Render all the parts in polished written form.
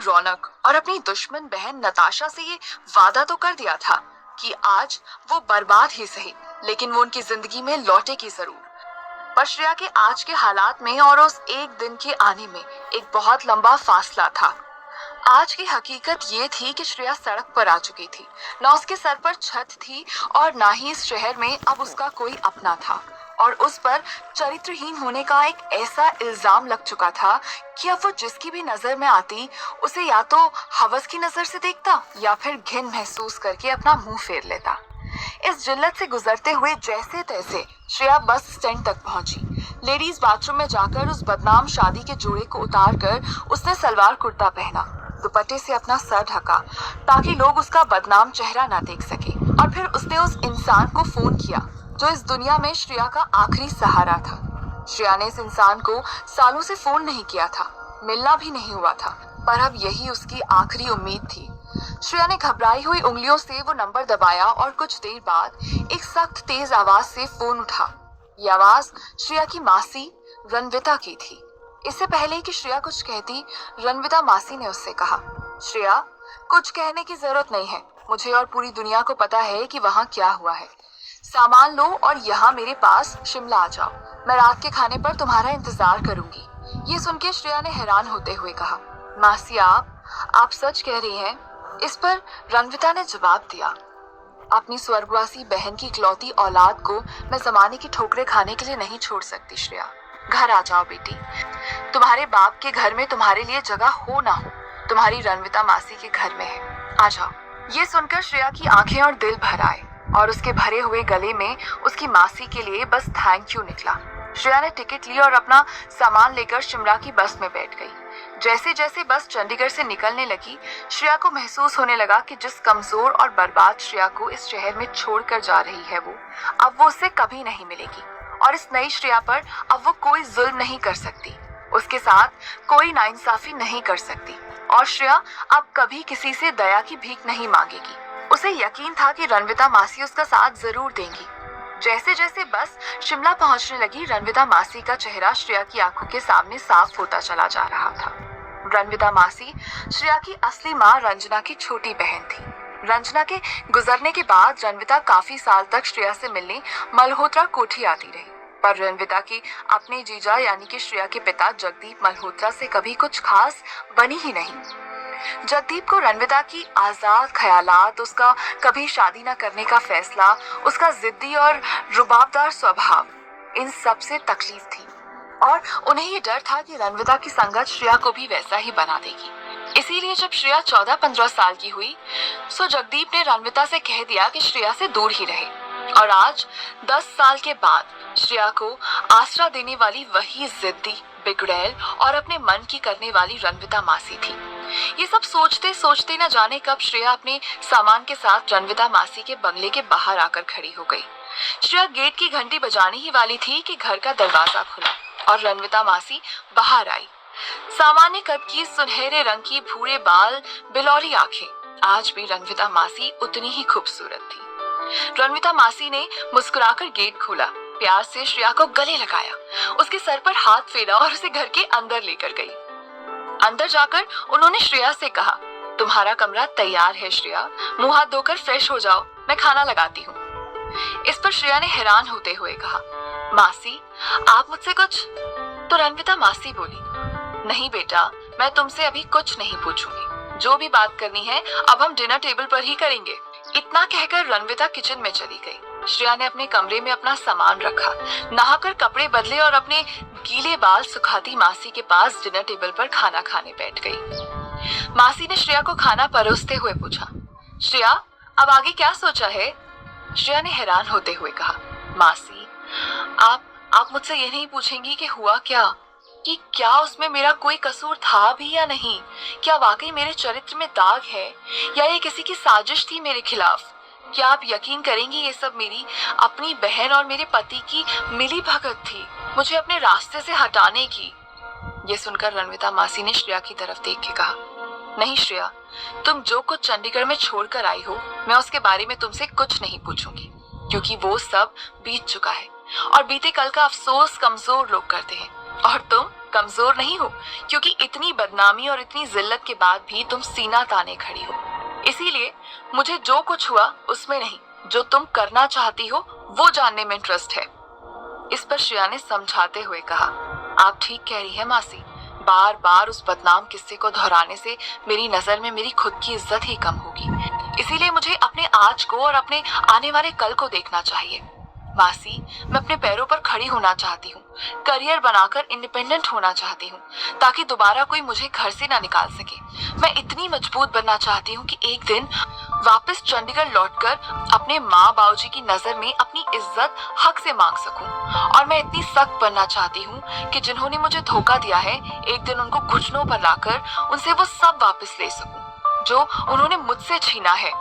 रौनक और अपनी दुश्मन बहन नताशा से ये वादा तो कर दिया था कि आज वो बर्बाद ही सही, लेकिन वो उनकी जिंदगी में लौटेगी जरूर। पर श्रेया के आज के हालात में और उस एक दिन के आने में एक बहुत लंबा फासला था। आज की हकीकत ये थी कि श्रेया सड़क पर आ चुकी थी। ना उसके सर पर छत थी और ना ही इस शहर में अब उसका कोई अपना था, और उस पर चरित्रहीन होने का एक ऐसा इल्जाम लग चुका था कि अब वो जिसकी भी नजर में आती उसे या तो हवस की नजर से देखता या फिर घिन महसूस करके अपना मुंह फेर लेता। इस जिल्लत से गुजरते हुए जैसे तैसे श्रेया बस स्टैंड तक पहुंची। लेडीज बाथरूम में जाकर उस बदनाम शादी के जोड़े को उतार कर उसने सलवार कुर्ता पहना, दुपट्टे से अपना सर ढका ताकि लोग उसका बदनाम चेहरा ना देख सके, और फिर उसने उस इंसान को फोन किया जो इस दुनिया में श्रेया का आखिरी सहारा था। श्रेया ने इस इंसान को सालों से फोन नहीं किया था, मिलना भी नहीं हुआ था, पर अब यही उसकी आखिरी उम्मीद थी। श्रेया ने घबराई हुई उंगलियों से वो नंबर दबाया और कुछ देर बाद एक सख्त तेज आवाज से फोन उठा। ये आवाज श्रेया की मासी रणविता की थी। इससे पहले कि श्रेया कुछ कहती, रणविता मासी ने उससे कहा, श्रेया, कुछ कहने की जरूरत नहीं है, मुझे और पूरी दुनिया को पता है कि वहाँ क्या हुआ है। सामान लो और यहाँ मेरे पास शिमला आ जाओ, मैं रात के खाने पर तुम्हारा इंतजार करूंगी। ये सुन के श्रेया ने हैरान होते हुए कहा, मासी आप सच कह रही हैं? इस पर रणविता ने जवाब दिया, अपनी स्वर्गवासी बहन की इकलौती औलाद को मैं जमाने की ठोकरें खाने के लिए नहीं छोड़ सकती। श्रेया, घर आ जाओ बेटी, तुम्हारे बाप के घर में तुम्हारे लिए जगह हो ना हो, तुम्हारी रणविता मासी के घर में है, आ जाओ। ये सुनकर श्रेया की आंखें और दिल भर आए और उसके भरे हुए गले में उसकी मासी के लिए बस थैंक यू निकला। श्रेया ने टिकट ली और अपना सामान लेकर शिमला की बस में बैठ गई। जैसे जैसे बस चंडीगढ़ से निकलने लगी, श्रेया को महसूस होने लगा कि जिस कमजोर और बर्बाद श्रेया को इस शहर में छोड़कर जा रही है वो अब वो उससे कभी नहीं मिलेगी, और इस नई श्रेया पर अब वो कोई जुल्म नहीं कर सकती, उसके साथ कोई नाइंसाफी नहीं कर सकती, और श्रेया अब कभी किसी से दया की भीख नहीं मांगेगी। उसे यकीन था कि रणविता मासी उसका साथ जरूर देंगी। जैसे जैसे बस शिमला पहुंचने लगी, रणविता मासी का चेहरा श्रेया की आंखों के सामने साफ होता चला जा रहा था। रणविता मासी श्रेया की असली माँ रंजना की छोटी बहन थी। रंजना के गुजरने के बाद रणविता काफी साल तक श्रेया से मिलने मल्होत्रा कोठी आती रही, पर रणविता की अपने जीजा यानी कि श्रेया के पिता जगदीप मल्होत्रा से कभी कुछ खास बनी ही नहीं। जगदीप को रणविता की आजाद ख्यालात, उसका कभी शादी न करने का फैसला, उसका जिद्दी और रुबाबदार स्वभाव, इन सब से तकलीफ थी, और उन्हें ये डर था कि रणविता की संगत श्रेया को भी वैसा ही बना देगी। इसीलिए जब श्रेया 14-15 साल की हुई, सो जगदीप ने रणविता से कह दिया कि श्रेया से दूर ही रहे, और आज 10 साल के बाद श्रेया को आसरा देने वाली वही जिद्दी, बिगड़ैल और अपने मन की करने वाली रणविता मासी थी। ये सब सोचते सोचते न जाने कब श्रेया अपने सामान के साथ रणविता मासी के बंगले के बाहर आकर खड़ी हो गई। श्रेया गेट की घंटी बजाने ही वाली थी कि घर का दरवाजा खुला और रणविता मासी बाहर आई। सामान्य कद की, सुनहरे रंग की, भूरे बाल, बिलौरी आंखें, आज भी रणविता मासी उतनी ही खूबसूरत थी। रणविता मासी ने मुस्कुराकर गेट खोला, प्यार से श्रेया को गले लगाया, उसके सर पर हाथ फेरा और उसे घर के अंदर लेकर गई। अंदर जाकर उन्होंने श्रेया से कहा, तुम्हारा कमरा तैयार है श्रेया, मुंह हाथ धोकर फ्रेश हो जाओ, मैं खाना लगाती हूँ। इस पर श्रेया ने हैरान होते हुए कहा, मासी आप मुझसे कुछ? तो रणविता मासी बोली, नहीं बेटा, मैं तुमसे अभी कुछ नहीं पूछूंगी, जो भी बात करनी है अब हम डिनर टेबल पर ही करेंगे। इतना कहकर रणविता किचन में चली गई। श्रेया ने अपने कमरे में अपना सामान रखा, नहाकर कपड़े बदले और अपने गीले बाल सुखाती मासी के पास डिनर टेबल पर खाना खाने बैठ गई। मासी ने श्रेया को खाना परोसते हुए पूछा, श्रेया अब आगे क्या सोचा है? श्रेया ने हैरान होते हुए कहा, मासी आप मुझसे ये नहीं पूछेंगी कि हुआ क्या, कि क्या उसमें मेरा कोई कसूर था भी या नहीं? क्या वाकई मेरे चरित्र में दाग है या ये किसी की साजिश थी मेरे खिलाफ? क्या आप यकीन करेंगी ये सब मेरी अपनी बहन और मेरे पति की मिली भगत थी, मुझे अपने रास्ते से हटाने की? ये सुनकर रणविता मासी ने श्रेया की तरफ देख के कहा, नहीं श्रेया, तुम जो कुछ चंडीगढ़ में छोड़कर आई हो, मैं उसके बारे में तुमसे कुछ नहीं पूछूंगी, क्योंकि वो सब बीत चुका है और बीते कल का अफसोस कमजोर लोग करते हैं, और कमजोर नहीं हो, क्योंकि इतनी बदनामी और इतनी जिल्लत के बाद भी तुम सीना ताने खड़ी हो। इसीलिए मुझे जो कुछ हुआ उसमें नहीं, जो तुम करना चाहती हो वो जानने में इंटरेस्ट है। इस पर श्रेया ने समझाते हुए कहा, आप ठीक कह रही है मासी, बार बार उस बदनाम किस्से को दोहराने से मेरी नजर में मेरी खुद की इज्जत ही कम होगी। इसीलिए मुझे अपने आज को और अपने आने वाले कल को देखना चाहिए। मासी, मैं अपने पैरों पर खड़ी होना चाहती हूँ, करियर बनाकर इंडिपेंडेंट होना चाहती हूँ, ताकि दोबारा कोई मुझे घर से ना निकाल सके। मैं इतनी मजबूत बनना चाहती हूँ कि एक दिन वापस चंडीगढ़ लौटकर अपने माँ बाबूजी की नजर में अपनी इज्जत हक से मांग सकूं। और मैं इतनी सख्त बनना चाहती हूँ कि जिन्होंने मुझे धोखा दिया है, एक दिन उनको घुटनों पर लाकर उनसे वो सब वापस ले सकूं जो उन्होंने मुझसे छीना है।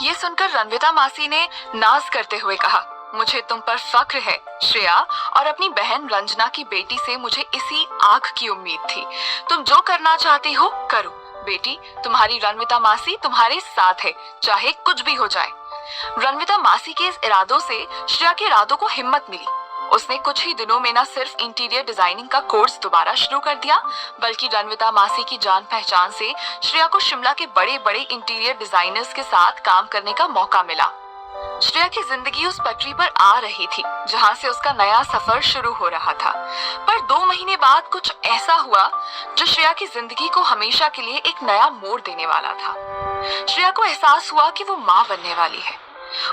ये सुनकर रणविता मासी ने नाज करते हुए कहा, मुझे तुम पर फक्र है श्रेया, और अपनी बहन रंजना की बेटी से मुझे इसी आग की उम्मीद थी। तुम जो करना चाहती हो करो बेटी, तुम्हारी रणविता मासी तुम्हारे साथ है, चाहे कुछ भी हो जाए। रणविता मासी के इस इरादों से श्रेया के इरादों को हिम्मत मिली। उसने कुछ ही दिनों में न सिर्फ इंटीरियर डिजाइनिंग का कोर्स दोबारा शुरू कर दिया, बल्कि रणविता मासी की जान पहचान से श्रेया को शिमला के बड़े बड़े इंटीरियर डिजाइनर्स के साथ काम करने का मौका मिला। श्रेया की जिंदगी उस पटरी पर आ रही थी जहां से उसका नया सफर शुरू हो रहा था। पर 2 महीने बाद कुछ ऐसा हुआ जो श्रेया की जिंदगी को हमेशा के लिए एक नया मोड़ देने वाला था। श्रेया को एहसास हुआ कि वो माँ बनने वाली है।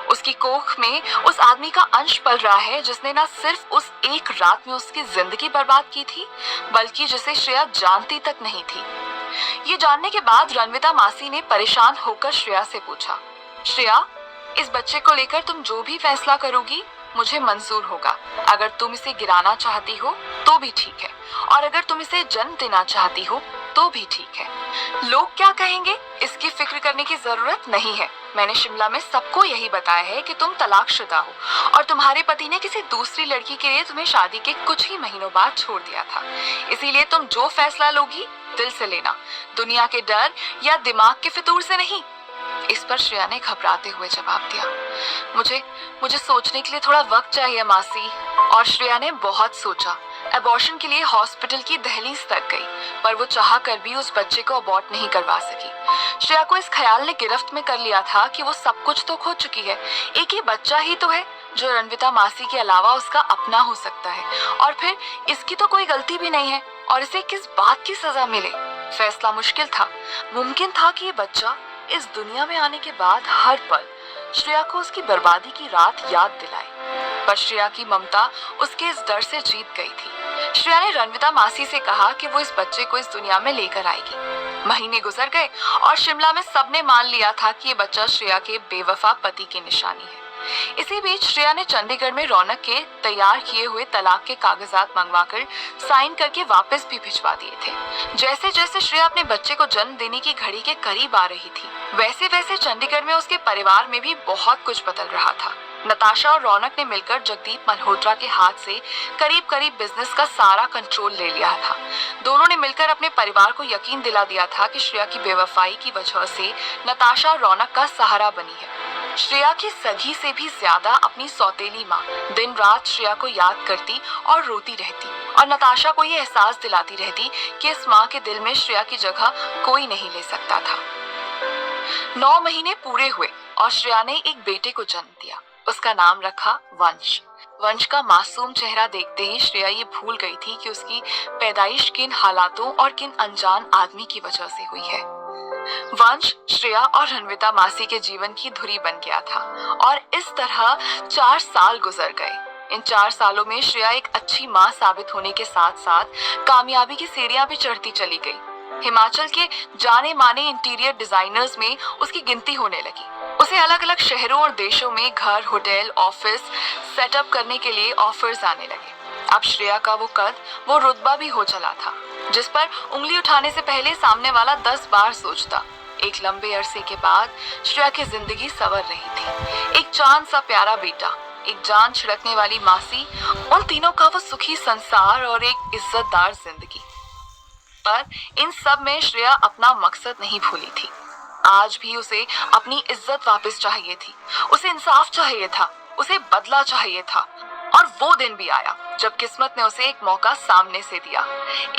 उसकी कोख में उस आदमी का अंश पल रहा है जिसने न सिर्फ उस एक रात में उसकी जिंदगी बर्बाद की थी, बल्कि जिसे श्रेया जानती तक नहीं थी। ये जानने के बाद रणविता मासी ने परेशान होकर श्रेया से पूछा, श्रेया, इस बच्चे को लेकर तुम जो भी फैसला करोगी मुझे मंजूर होगा। अगर तुम इसे गिराना चाहती हो तो भी ठीक है, और अगर तुम इसे जन्म देना चाहती हो तो भी ठीक है। लोग क्या कहेंगे इसकी फिक्र करने की जरूरत नहीं है। मैंने शिमला में सबको यही बताया है कि तुम तलाकशुदा हो और तुम्हारे पति ने किसी दूसरी लड़की के लिए तुम्हें शादी के कुछ ही महीनों बाद छोड़ दिया था। इसीलिए तुम जो फैसला लोगी दिल से लेना, दुनिया के डर या दिमाग के फितूर से नहीं। इस पर श्रेया ने घबराते हुए जवाब दिया, मुझे सोचने के लिए थोड़ा वक्त चाहिए मासी। और श्रेया ने बहुत सोचा, अबॉर्शन के लिए हॉस्पिटल की दहलीज तक गई, पर वो चाह कर भी उस बच्चे को अबॉर्ट नहीं करवा सकी। श्रेया को इस ख्याल ने गिरफ्त में कर लिया था कि वो सब कुछ तो खो चुकी है, एक ही बच्चा ही तो है जो रणविता मासी के अलावा उसका अपना हो सकता है, और फिर इसकी तो कोई गलती भी नहीं है, और इसे किस बात की सजा मिले। फैसला मुश्किल था। मुमकिन था कि ये बच्चा इस दुनिया में आने के बाद हर पल श्रेया को उसकी बर्बादी की रात याद दिलाए, पर श्रेया की ममता उसके इस डर से जीत गई थी। श्रेया ने रणविता मासी से कहा कि वो इस बच्चे को इस दुनिया में लेकर आएगी। महीने गुजर गए और शिमला में सबने मान लिया था कि ये बच्चा श्रेया के बेवफा पति की निशानी है। इसी बीच श्रेया ने चंडीगढ़ में रौनक के तैयार किए हुए तलाक के कागजात मंगवाकर साइन करके वापस भी भिजवा दिए थे। जैसे जैसे श्रेया अपने बच्चे को जन्म देने की घड़ी के करीब आ रही थी, वैसे वैसे चंडीगढ़ में उसके परिवार में भी बहुत कुछ बदल रहा था। नताशा और रौनक ने मिलकर जगदीप मल्होत्रा के हाथ से करीब करीब बिजनेस का सारा कंट्रोल ले लिया था। दोनों ने मिलकर अपने परिवार को यकीन दिला दिया था कि श्रेया की बेवफाई की वजह से नताशा रौनक का सहारा बनी है। श्रेया की सगी से भी ज्यादा अपनी सौतेली माँ दिन रात श्रेया को याद करती और रोती रहती, और नताशा को ये एहसास दिलाती रहती कि इस माँ के दिल में श्रेया की जगह कोई नहीं ले सकता था। 9 महीने पूरे हुए और श्रेया ने एक बेटे को जन्म दिया। उसका नाम रखा वंश। वंश का मासूम चेहरा देखते ही श्रेया ये भूल गई थी कि उसकी पैदाइश किन हालातों और किन अनजान आदमी की वजह से हुई है। वंश श्रेया और रणविता मासी के जीवन की धुरी बन गया था, और इस तरह 4 साल गुजर गए। इन 4 सालों में श्रेया एक अच्छी माँ साबित होने के साथ साथ कामयाबी की सीढ़ियां भी चढ़ती चली गई। हिमाचल के जाने माने इंटीरियर डिजाइनर्स में उसकी गिनती होने लगी। उसे अलग अलग शहरों और देशों में घर, होटल, ऑफिस सेटअप करने के लिए ऑफर्स आने लगे। अब श्रेया का वो कद, वो रुतबा भी हो चला था जिस पर उंगली उठाने से पहले सामने वाला 10 बार सोचता। एक लंबे अरसे के बाद श्रेया की जिंदगी संवर रही थी। एक चांद सा प्यारा बेटा, एक जान छिड़कने वाली मासी, उन तीनों का वो सुखी संसार और एक इज्जतदार जिंदगी। पर इन सब में श्रेया अपना मकसद नहीं भूली थी। आज भी उसे अपनी इज्जत वापस चाहिए थी, उसे इंसाफ चाहिए था, उसे बदला चाहिए था। और वो दिन भी आया जब किस्मत ने उसे एक मौका सामने से दिया।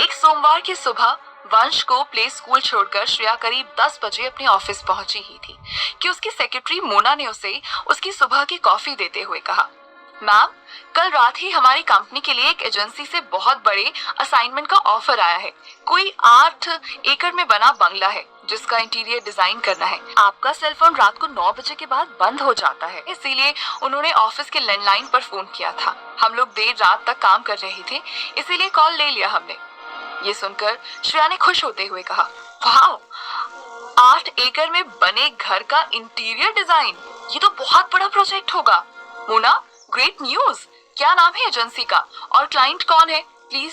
एक सोमवार की सुबह वंश को प्ले स्कूल छोड़कर श्रेया करीब 10 बजे अपने ऑफिस पहुंची ही थी कि उसकी सेक्रेटरी मोना ने उसे उसकी सुबह की कॉफी देते हुए कहा, मैम, कल रात ही हमारी कंपनी के लिए एक एजेंसी से बहुत बड़े असाइनमेंट का ऑफर आया है। कोई 8 एकड़ में बना बंगला है जिसका इंटीरियर डिजाइन करना है। आपका सेलफोन रात को 9 बजे के बाद बंद हो जाता है, इसीलिए उन्होंने ऑफिस के लैंडलाइन पर फोन किया था। हम लोग देर रात तक काम कर रहे थे, इसीलिए कॉल ले लिया हमने। ये सुनकर श्रेया ने खुश होते हुए कहा, वाह, 8 एकड़ में बने घर का इंटीरियर डिजाइन, ये तो बहुत बड़ा प्रोजेक्ट होगा। Mona, great news. क्या नाम है एजेंसी का और क्लाइंट कौन है?